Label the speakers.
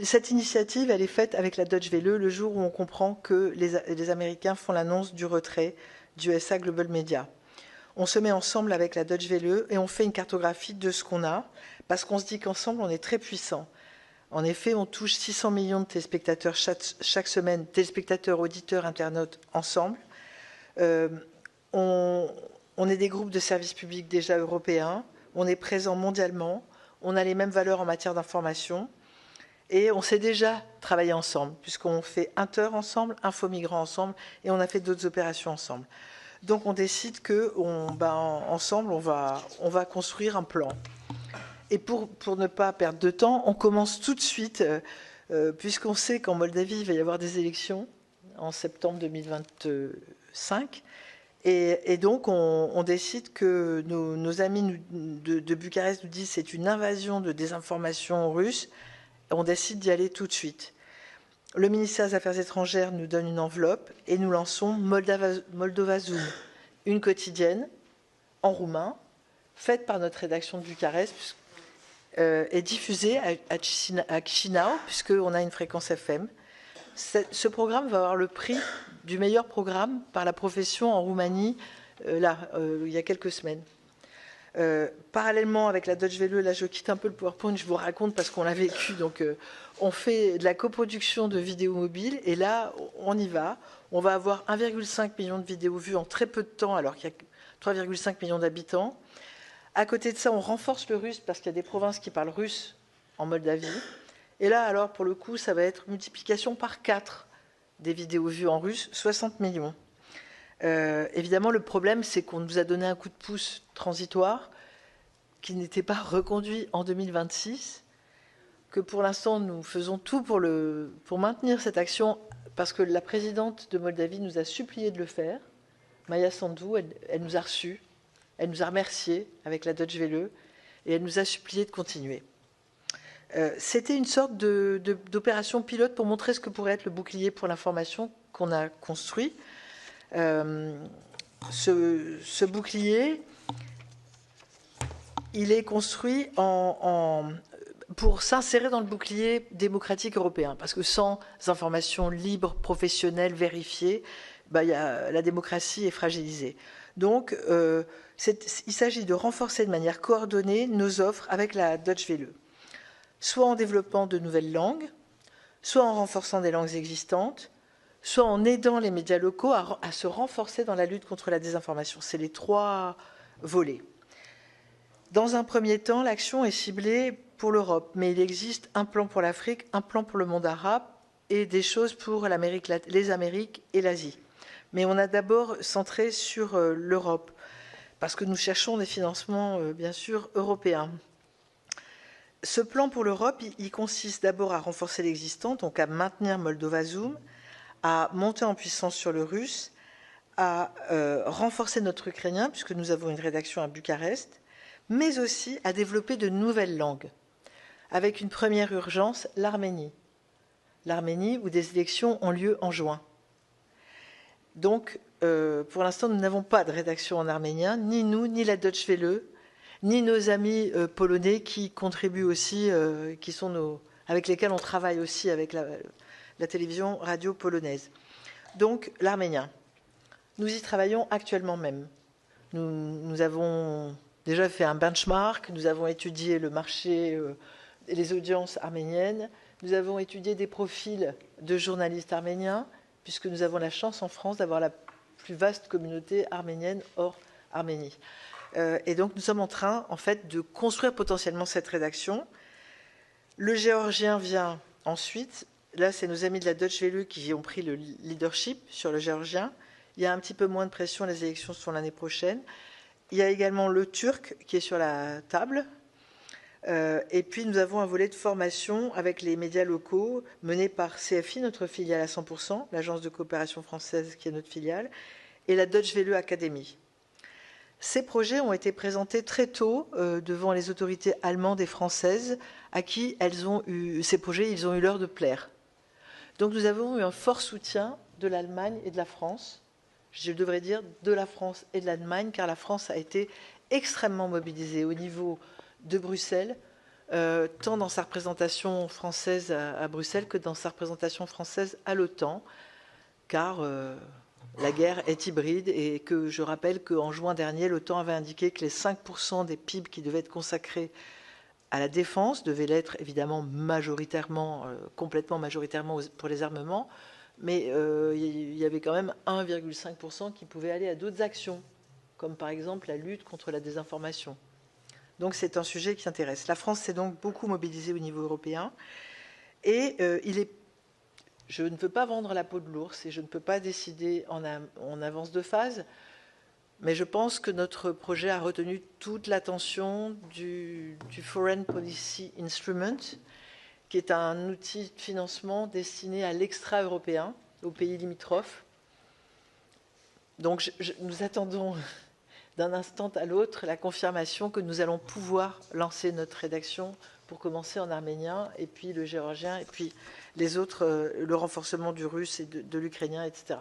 Speaker 1: Cette initiative, elle est faite avec la Deutsche Welle le jour où on comprend que les Américains font l'annonce du retrait du USA Global Media. On se met ensemble avec la Deutsche Welle et on fait une cartographie de ce qu'on a, parce qu'on se dit qu'ensemble, on est très puissant. En effet, on touche 600 millions de téléspectateurs chaque semaine, téléspectateurs, auditeurs, internautes, ensemble. On est des groupes de services publics déjà européens, on est présent mondialement, on a les mêmes valeurs en matière d'information, et on sait déjà travailler ensemble, puisqu'on fait Inter ensemble, Info Migrants ensemble, et on a fait d'autres opérations ensemble. Donc on décide que ensemble, on va construire un plan. Et pour ne pas perdre de temps, on commence tout de suite, puisqu'on sait qu'en Moldavie, il va y avoir des élections en septembre 2025. Et donc, on décide que nos amis de Bucarest nous disent que c'est une invasion de désinformation russe. On décide d'y aller tout de suite. Le ministère des Affaires étrangères nous donne une enveloppe et nous lançons Moldova Zoom, une quotidienne en roumain, faite par notre rédaction de Bucarest, et diffusée à Chisinau, puisqu'on a une fréquence FM. Ce programme va avoir le prix du meilleur programme par la profession en Roumanie, il y a quelques semaines. Parallèlement avec la Deutsche Welle, là je quitte un peu le PowerPoint, je vous raconte parce qu'on l'a vécu, donc on fait de la coproduction de vidéos mobiles, et là on y va. On va avoir 1,5 million de vidéos vues en très peu de temps, alors qu'il y a 3,5 millions d'habitants. À côté de ça, on renforce le russe parce qu'il y a des provinces qui parlent russe en Moldavie. Et là, alors, pour le coup, ça va être multiplication par 4 des vidéos vues en russe, 60 millions. Évidemment, le problème, c'est qu'on nous a donné un coup de pouce transitoire qui n'était pas reconduit en 2026, que pour l'instant, nous faisons tout pour maintenir cette action, parce que la présidente de Moldavie nous a supplié de le faire. Maia Sandu, elle nous a reçus, elle nous a remerciés avec la Deutsche Welle, et elle nous a supplié de continuer. C'était une sorte d'opération pilote pour montrer ce que pourrait être le bouclier pour l'information qu'on a construit. Ce bouclier, il est construit pour s'insérer dans le bouclier démocratique européen, parce que sans informations libres, professionnelles, vérifiées, la démocratie est fragilisée. Donc, il s'agit de renforcer de manière coordonnée nos offres avec la Deutsche Welle, soit en développant de nouvelles langues, soit en renforçant des langues existantes, soit en aidant les médias locaux à se renforcer dans la lutte contre la désinformation. C'est les 3 volets. Dans un premier temps, l'action est ciblée pour l'Europe, mais il existe un plan pour l'Afrique, un plan pour le monde arabe et des choses pour les Amériques et l'Asie. Mais on a d'abord centré sur l'Europe, parce que nous cherchons des financements, bien sûr, européens. Ce plan pour l'Europe, il consiste d'abord à renforcer l'existant, donc à maintenir Moldova Zoom, à monter en puissance sur le russe, à renforcer notre ukrainien, puisque nous avons une rédaction à Bucarest, mais aussi à développer de nouvelles langues, avec une première urgence, l'Arménie. L'Arménie, où des élections ont lieu en juin. Donc, pour l'instant, nous n'avons pas de rédaction en arménien, ni nous, ni la Deutsche Welle, ni nos amis polonais qui contribuent aussi, avec lesquels on travaille aussi avec la télévision radio polonaise. Donc, l'arménien. Nous y travaillons actuellement même. Nous avons déjà fait un benchmark, nous avons étudié le marché et les audiences arméniennes, nous avons étudié des profils de journalistes arméniens, puisque nous avons la chance en France d'avoir la plus vaste communauté arménienne hors Arménie. Et donc nous sommes en train, en fait, de construire potentiellement cette rédaction. Le géorgien vient ensuite. Là, c'est nos amis de la Deutsche Welle qui ont pris le leadership sur le géorgien. Il y a un petit peu moins de pression, les élections sont l'année prochaine. Il y a également le turc qui est sur la table. Et puis nous avons un volet de formation avec les médias locaux mené par CFI, notre filiale à 100%, l'agence de coopération française qui est notre filiale, et la Deutsche Welle Academy. Ces projets ont été présentés très tôt devant les autorités allemandes et françaises à qui ces projets, ils ont eu l'heure de plaire. Donc nous avons eu un fort soutien de l'Allemagne et de la France. Je devrais dire de la France et de l'Allemagne, car la France a été extrêmement mobilisée au niveau de Bruxelles, tant dans sa représentation française à Bruxelles que dans sa représentation française à l'OTAN, car la guerre est hybride et que je rappelle qu'en juin dernier, l'OTAN avait indiqué que les 5% des PIB qui devaient être consacrés à la défense devaient l'être évidemment majoritairement, complètement majoritairement pour les armements, mais il y avait quand même 1,5% qui pouvait aller à d'autres actions, comme par exemple la lutte contre la désinformation. Donc c'est un sujet qui intéresse. La France s'est donc beaucoup mobilisée au niveau européen et je ne veux pas vendre la peau de l'ours et je ne peux pas décider en avance de phase, mais je pense que notre projet a retenu toute l'attention du Foreign Policy Instrument, qui est un outil de financement destiné à l'extra-européen, aux pays limitrophes. Donc nous attendons d'un instant à l'autre la confirmation que nous allons pouvoir lancer notre rédaction pour commencer en arménien, et puis le géorgien, et puis les autres, le renforcement du russe et de l'ukrainien, etc.